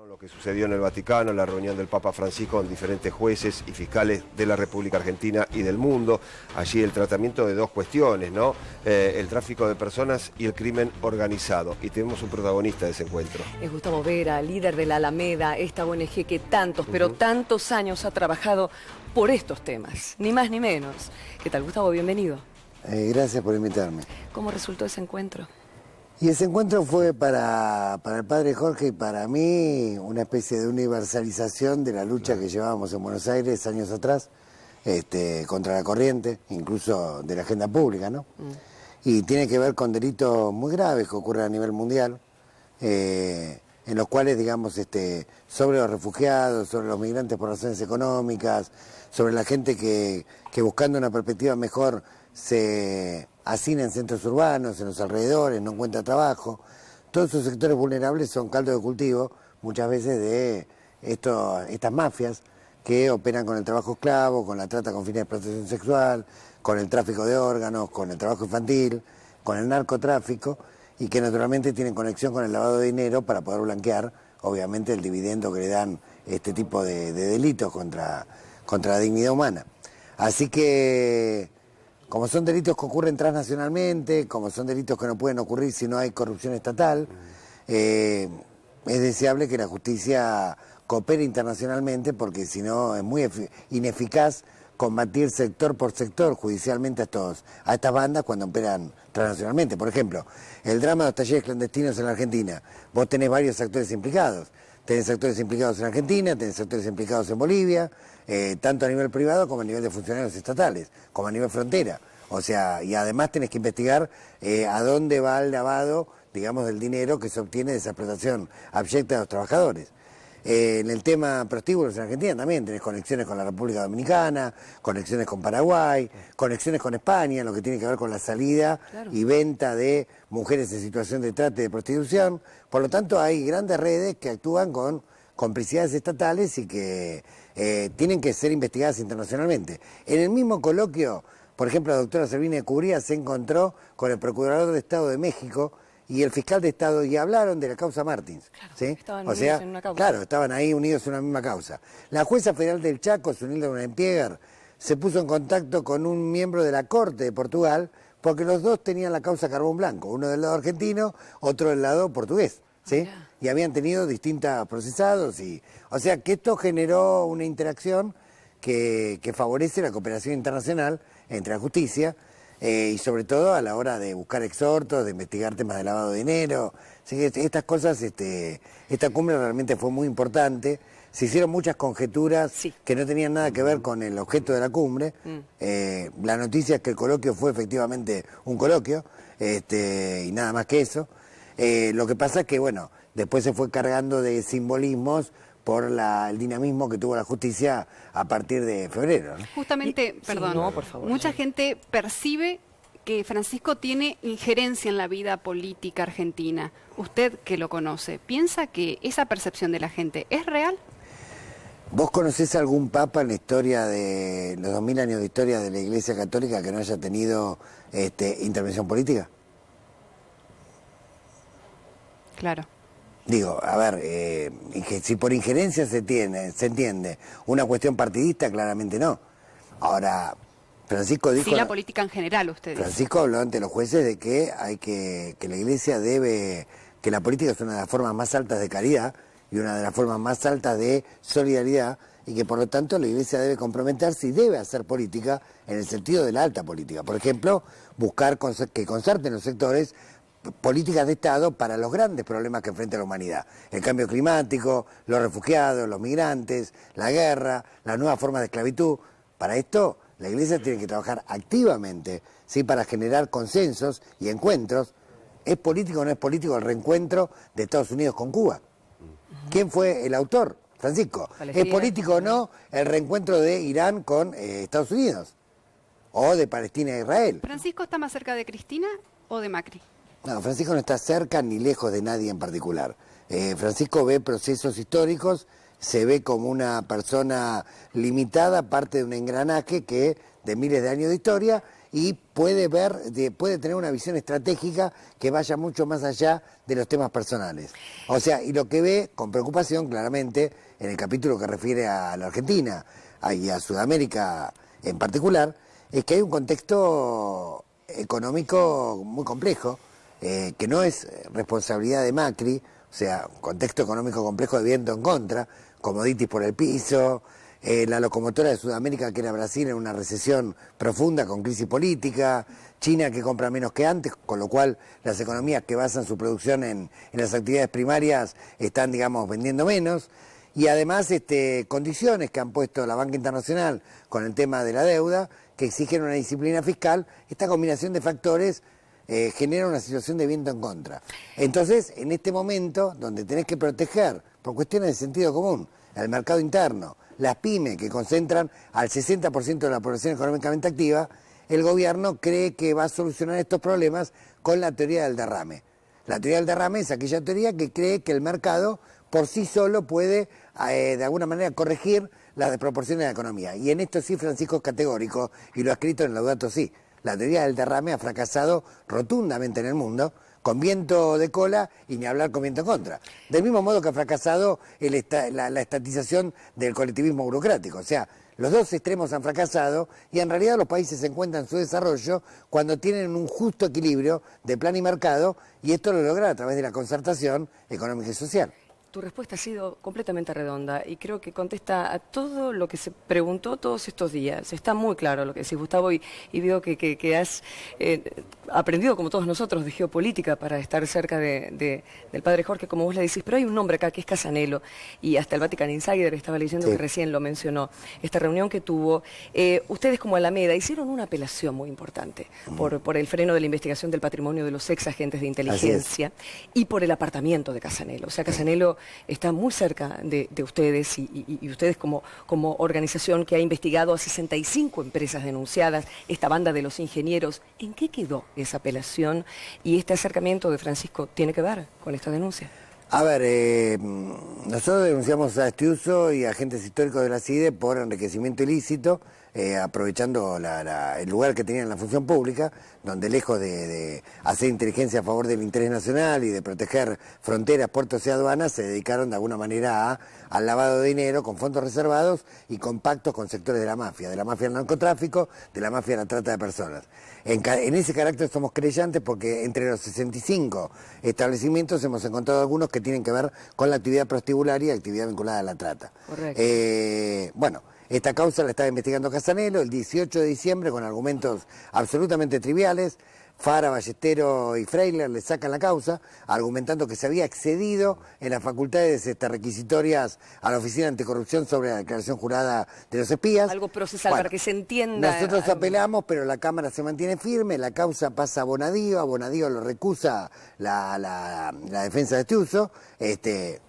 Lo que sucedió en el Vaticano, la reunión del Papa Francisco con diferentes jueces y fiscales de la República Argentina y del mundo. Allí el tratamiento de dos cuestiones, ¿no? El tráfico de personas y el crimen organizado. Y tenemos un protagonista de ese encuentro. Es Gustavo Vera, líder de la Alameda, esta ONG que tantos, pero tantos años ha trabajado por estos temas, ni más ni menos. ¿Qué tal, Gustavo? Bienvenido. Gracias por invitarme. ¿Cómo resultó ese encuentro? Y ese encuentro fue para el padre Jorge y para mí una especie de universalización de la lucha que llevábamos en Buenos Aires años atrás, contra la corriente, incluso de la agenda pública, ¿no? Y tiene que ver con delitos muy graves que ocurren a nivel mundial, en los cuales, digamos, sobre los refugiados, sobre los migrantes por razones económicas, sobre la gente que buscando una perspectiva mejor se hacina en centros urbanos, en los alrededores, no encuentra trabajo. Todos esos sectores vulnerables son caldo de cultivo, muchas veces, de estas mafias que operan con el trabajo esclavo, con la trata con fines de explotación sexual, con el tráfico de órganos, con el trabajo infantil, con el narcotráfico, y que naturalmente tienen conexión con el lavado de dinero para poder blanquear, obviamente, el dividendo que le dan este tipo de delitos contra la dignidad humana. Así que, como son delitos que ocurren transnacionalmente, como son delitos que no pueden ocurrir si no hay corrupción estatal, es deseable que la justicia coopere internacionalmente, porque si no es muy ineficaz combatir sector por sector judicialmente a estas bandas cuando operan transnacionalmente. Por ejemplo, el drama de los talleres clandestinos en la Argentina. Vos tenés varios actores implicados. Tenés actores implicados en Argentina, tenés actores implicados en Bolivia, tanto a nivel privado como a nivel de funcionarios estatales, como a nivel frontera. O sea, y además tenés que investigar a dónde va el lavado, digamos, del dinero que se obtiene de esa explotación abyecta de los trabajadores. En el tema prostíbulos en Argentina también tenés conexiones con la República Dominicana, conexiones con Paraguay, conexiones con España, lo que tiene que ver con la salida y venta de mujeres en situación de trata y de prostitución. Por lo tanto, hay grandes redes que actúan con complicidades estatales y que tienen que ser investigadas internacionalmente. En el mismo coloquio, por ejemplo, la doctora Servini de Cubría se encontró con el Procurador de Estado de México y el fiscal de Estado, y hablaron de la causa Martins. Claro, ¿sí? estaban unidos en una causa. Claro, estaban ahí unidos en una misma causa. La jueza federal del Chaco, Zunilda Unempiegar, se puso en contacto con un miembro de la Corte de Portugal, porque los dos tenían la causa Carbón Blanco, uno del lado argentino, otro del lado portugués, ¿sí? Y habían tenido distintos procesados, o sea que esto generó una interacción que favorece la cooperación internacional entre la justicia, y sobre todo a la hora de buscar exhortos, de investigar temas de lavado de dinero. Así que estas cosas, esta cumbre realmente fue muy importante. Se hicieron muchas conjeturas que no tenían nada que ver con el objeto de la cumbre. La noticia es que el coloquio fue efectivamente un coloquio, y nada más que eso. Lo que pasa es que, bueno, después se fue cargando de simbolismos por el dinamismo que tuvo la justicia a partir de febrero, ¿no? Justamente, perdón, no, por favor, mucha gente percibe que Francisco tiene injerencia en la vida política argentina. Usted que lo conoce, ¿piensa que esa percepción de la gente es real? ¿Vos conocés algún papa en la historia de los 2000 años de historia de la Iglesia Católica que no haya tenido intervención política? Claro. Digo, a ver, si por injerencia se entiende una cuestión partidista, claramente no. Ahora, Francisco dijo... Sí, la política en general, usted dice. Francisco habló ante los jueces de que que la Iglesia que la política es una de las formas más altas de caridad y una de las formas más altas de solidaridad, y que por lo tanto la Iglesia debe comprometerse y debe hacer política en el sentido de la alta política. Por ejemplo, buscar que concerten los sectores políticas de Estado para los grandes problemas que enfrenta la humanidad. El cambio climático, los refugiados, los migrantes, la guerra, las nuevas formas de esclavitud. Para esto, la Iglesia tiene que trabajar activamente, ¿sí? Para generar consensos y encuentros. ¿Es político o no es político el reencuentro de Estados Unidos con Cuba? ¿Quién fue el autor? Francisco. ¿Es político o no el reencuentro de Irán con Estados Unidos? ¿O de Palestina e Israel? ¿Francisco está más cerca de Cristina o de Macri? No, Francisco no está cerca ni lejos de nadie en particular. Francisco ve procesos históricos, se ve como una persona limitada, parte de un engranaje de miles de años de historia, y puede tener una visión estratégica que vaya mucho más allá de los temas personales. O sea, y lo que ve con preocupación claramente en el capítulo que refiere a la Argentina y a Sudamérica en particular, es que hay un contexto económico muy complejo, que no es responsabilidad de Macri, o sea, un contexto económico complejo de viento en contra, commodities por el piso, la locomotora de Sudamérica que era Brasil en una recesión profunda con crisis política, China que compra menos que antes, con lo cual las economías que basan su producción en las actividades primarias están, digamos, vendiendo menos, y además condiciones que han puesto la banca internacional con el tema de la deuda, que exigen una disciplina fiscal. Esta combinación de factores genera una situación de viento en contra. Entonces, en este momento, donde tenés que proteger, por cuestiones de sentido común, el mercado interno, las pymes que concentran al 60% de la población económicamente activa, el gobierno cree que va a solucionar estos problemas con la teoría del derrame. La teoría del derrame es aquella teoría que cree que el mercado por sí solo puede, de alguna manera, corregir las desproporciones de la economía. Y en esto sí Francisco es categórico, y lo ha escrito en Laudato Si. La teoría del derrame ha fracasado rotundamente en el mundo, con viento de cola y ni hablar con viento en contra. Del mismo modo que ha fracasado la estatización del colectivismo burocrático. O sea, los dos extremos han fracasado y en realidad los países se encuentran en su desarrollo cuando tienen un justo equilibrio de plan y mercado, y esto lo logra a través de la concertación económica y social. Tu respuesta ha sido completamente redonda y creo que contesta a todo lo que se preguntó todos estos días. Está muy claro lo que decís, Gustavo, y veo que has aprendido, como todos nosotros, de geopolítica para estar cerca del padre Jorge, como vos le decís. Pero hay un nombre acá que es Casanelo, y hasta el Vatican Insider estaba leyendo que recién lo mencionó. Esta reunión que tuvo, ustedes como Alameda hicieron una apelación muy importante por el freno de la investigación del patrimonio de los ex agentes de inteligencia y por el apartamiento de Casanelo. O sea, Casanelo está muy cerca de ustedes y ustedes como organización que ha investigado a 65 empresas denunciadas, esta banda de los ingenieros. ¿En qué quedó esa apelación y este acercamiento de Francisco tiene que ver con esta denuncia? A ver, nosotros denunciamos a Estiuso y a agentes históricos de la CIDE por enriquecimiento ilícito, aprovechando el lugar que tenían en la función pública, donde lejos de hacer inteligencia a favor del interés nacional y de proteger fronteras, puertos y aduanas, se dedicaron de alguna manera al lavado de dinero con fondos reservados y con pactos con sectores de la mafia del narcotráfico, de la mafia de la trata de personas. En ese carácter somos creyentes porque entre los 65 establecimientos hemos encontrado algunos que tienen que ver con la actividad prostibularia y actividad vinculada a la trata. Correcto. Bueno, esta causa la estaba investigando Casanelo el 18 de diciembre con argumentos absolutamente triviales. Fara, Ballestero y Freiler le sacan la causa, argumentando que se había excedido en las facultades requisitorias a la Oficina Anticorrupción sobre la declaración jurada de los espías. Algo procesal, para que se entienda. Nosotros apelamos, pero la Cámara se mantiene firme, la causa pasa a Bonadío lo recusa la defensa de Estiuso,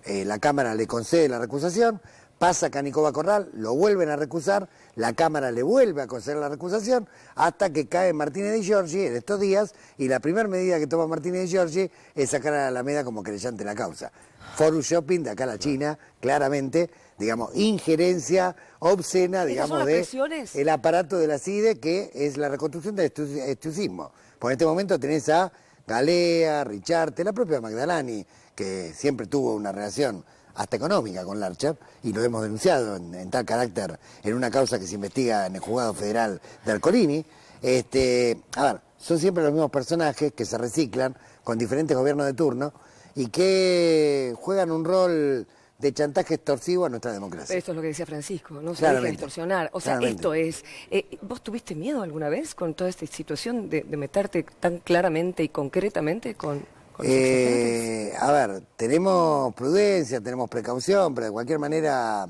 la Cámara le concede la recusación. Pasa Canicoba Corral, lo vuelven a recusar, la Cámara le vuelve a conceder la recusación, hasta que cae Martínez de Giorgi en estos días, y la primera medida que toma Martínez de Giorgi es sacar a la Alameda como querellante de la causa. Forum Shopping, de acá a la China, claramente, digamos, injerencia obscena, digamos, de el aparato de la CIDE, que es la reconstrucción del estiusismo. Por este momento tenés a Galea, Richarte, la propia Magdalani, que siempre tuvo una relación hasta económica con Larcher, y lo hemos denunciado en tal carácter en una causa que se investiga en el Juzgado Federal de Ercolini. A ver, son siempre los mismos personajes que se reciclan con diferentes gobiernos de turno y que juegan un rol de chantaje extorsivo a nuestra democracia. Pero esto es lo que decía Francisco, no se deja distorsionar. O sea, esto es... ¿Vos tuviste miedo alguna vez con toda esta situación de meterte tan claramente y concretamente con a ver, tenemos prudencia, tenemos precaución, pero de cualquier manera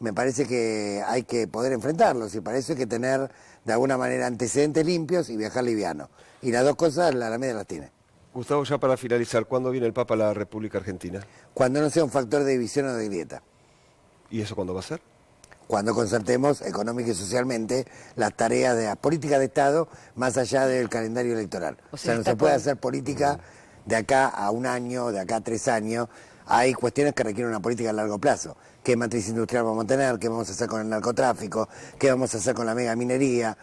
me parece que hay que poder enfrentarlos, y para eso hay que tener de alguna manera antecedentes limpios y viajar liviano. Y las dos cosas la Alameda las tiene. Gustavo, ya para finalizar, ¿cuándo viene el Papa a la República Argentina? Cuando no sea un factor de división o de grieta. ¿Y eso cuándo va a ser? Cuando concertemos económica y socialmente las tareas de las políticas de Estado más allá del calendario electoral. O sea, no se puede hacer política de acá a un año, de acá a 3 años. Hay cuestiones que requieren una política a largo plazo. ¿Qué matriz industrial vamos a tener? ¿Qué vamos a hacer con el narcotráfico? ¿Qué vamos a hacer con la megaminería?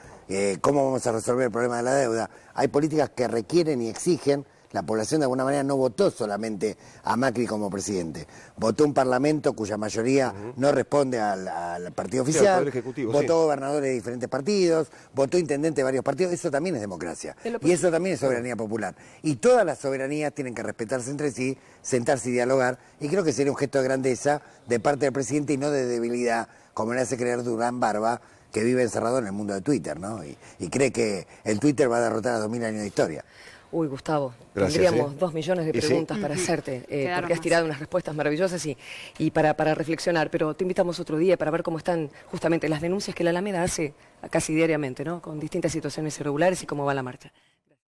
¿Cómo vamos a resolver el problema de la deuda? Hay políticas que requieren y exigen. La población de alguna manera no votó solamente a Macri como presidente, votó un parlamento cuya mayoría no responde al partido Sí, al oficial, Poder Ejecutivo, votó sí. gobernadores de diferentes partidos, votó intendente de varios partidos, eso también es democracia y eso también es soberanía popular. Y todas las soberanías tienen que respetarse entre sí, sentarse y dialogar, y creo que sería un gesto de grandeza de parte del presidente y no de debilidad, como le hace creer Durán Barba, que vive encerrado en el mundo de Twitter, ¿no? Y cree que el Twitter va a derrotar a 2000 años de historia. Uy, Gustavo, Gracias, tendríamos 2 millones de Y sí. preguntas para hacerte, Quedaron porque has más. tirado unas respuestas maravillosas y para reflexionar, pero te invitamos otro día para ver cómo están justamente las denuncias que la Alameda hace casi diariamente, ¿no? Con distintas situaciones irregulares y cómo va la marcha.